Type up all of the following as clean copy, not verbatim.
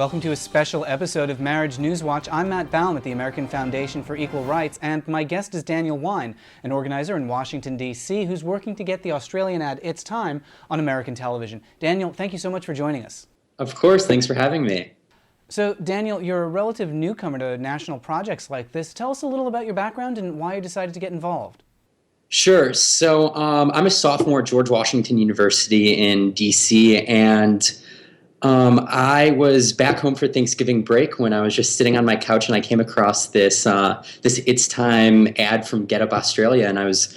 Welcome to a special episode of Marriage News Watch. I'm Matt Baum at the American Foundation for Equal Rights, and my guest is Daniel Wine, an organizer in Washington, D.C., who's working to get the Australian ad It's Time on American television. Daniel, thank you so much for joining us. Of course, thanks for having me. So, Daniel, you're a relative newcomer to national projects like this. Tell us a little about your background and why you decided to get involved. Sure. So I'm a sophomore at George Washington University in D.C., and I was back home for Thanksgiving break when I was just sitting on my couch and I came across this It's Time ad from Get Up Australia, and I was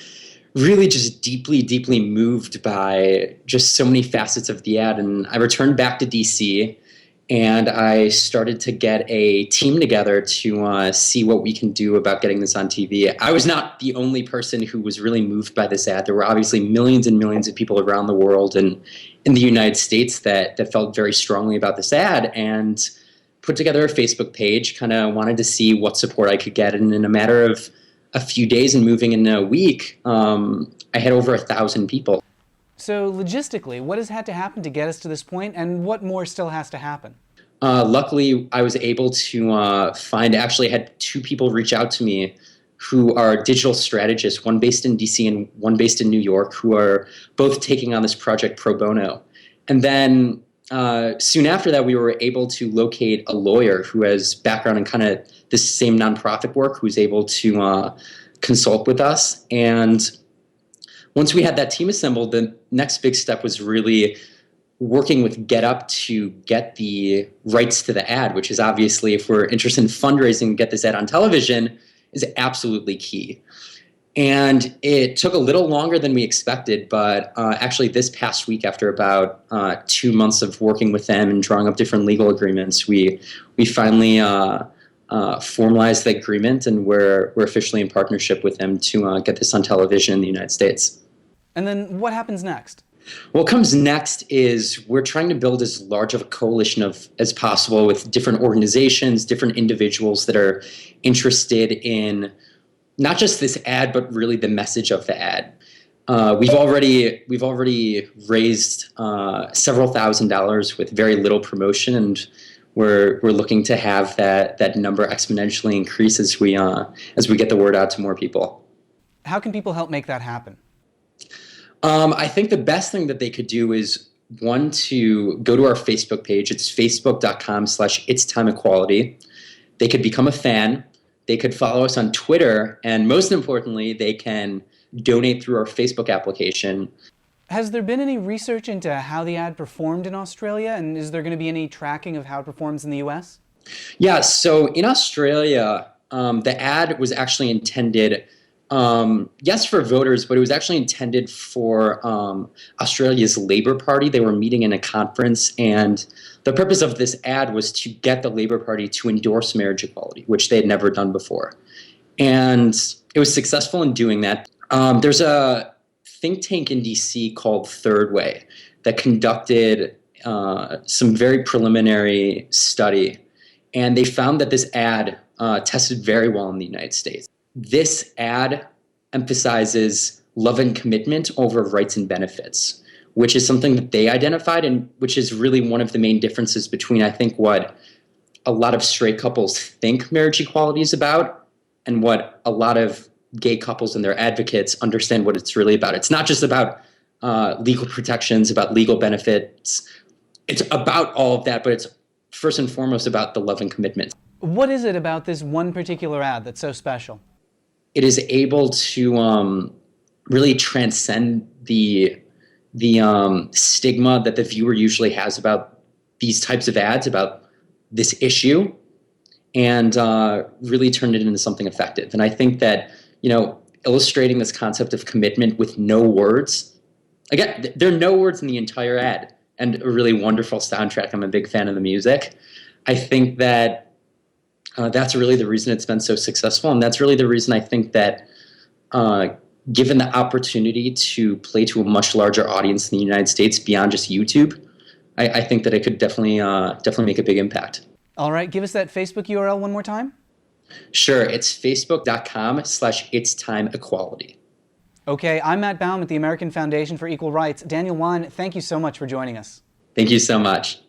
really just deeply moved by just so many facets of the ad. And I returned back to DC and I started to get a team together to see what we can do about getting this on TV. I was not the only person who was really moved by this ad. There were obviously millions and millions of people around the world and in the United States that felt very strongly about this ad, and put together a Facebook page, kind of wanted to see what support I could get. And in a matter of a few days and moving into a week, I had over 1,000 people. So logistically, what has had to happen to get us to this point, and what more still has to happen? Luckily, I was able to actually had two people reach out to me who are digital strategists, one based in DC and one based in New York, who are both taking on this project pro bono. And then soon after that, we were able to locate a lawyer who has background in kind of this same nonprofit work, who's able to consult with us. And once we had that team assembled, the next big step was really working with Get Up to get the rights to the ad, which is obviously, if we're interested in fundraising to get this ad on television, is absolutely key. And it took a little longer than we expected, but actually this past week, after about 2 months of working with them and drawing up different legal agreements, we finally formalized the agreement, and we're officially in partnership with them to get this on television in the United States. And then what happens next? What comes next is we're trying to build as large of a coalition as possible with different organizations, different individuals that are interested in not just this ad, but really the message of the ad. We've already raised several $1,000s with very little promotion, and we're looking to have that number exponentially increase as we get the word out to more people. How can people help make that happen? I think the best thing that they could do is, one, to go to our Facebook page. It's facebook.com/itstimeequality. They could become a fan. They could follow us on Twitter. And most importantly, they can donate through our Facebook application. Has there been any research into how the ad performed in Australia? And is there going to be any tracking of how it performs in the US? Yeah, so in Australia, the ad was actually intended, yes, for voters, but it was actually intended for Australia's Labour Party. They were meeting in a conference, and the purpose of this ad was to get the Labour Party to endorse marriage equality, which they had never done before. And it was successful in doing that. There's a think tank in DC called Third Way that conducted some very preliminary study, and they found that this ad tested very well in the United States. This ad emphasizes love and commitment over rights and benefits, which is something that they identified, and which is really one of the main differences between, I think, what a lot of straight couples think marriage equality is about and what a lot of gay couples and their advocates understand what it's really about. It's not just about legal protections, about legal benefits. It's about all of that, but it's first and foremost about the love and commitment. What is it about this one particular ad that's so special? It is able to really transcend the stigma that the viewer usually has about these types of ads, about this issue, and really turn it into something effective. And I think that, illustrating this concept of commitment with no words, again, there are no words in the entire ad, and a really wonderful soundtrack. I'm a big fan of the music. I think that that's really the reason it's been so successful, and that's really the reason I think that given the opportunity to play to a much larger audience in the United States beyond just YouTube, I think that it could definitely make a big impact. All right, give us that Facebook URL one more time. Sure, it's facebook.com/itstimeequality. Okay, I'm Matt Baum at the American Foundation for Equal Rights. Daniel Wine, thank you so much for joining us. Thank you so much.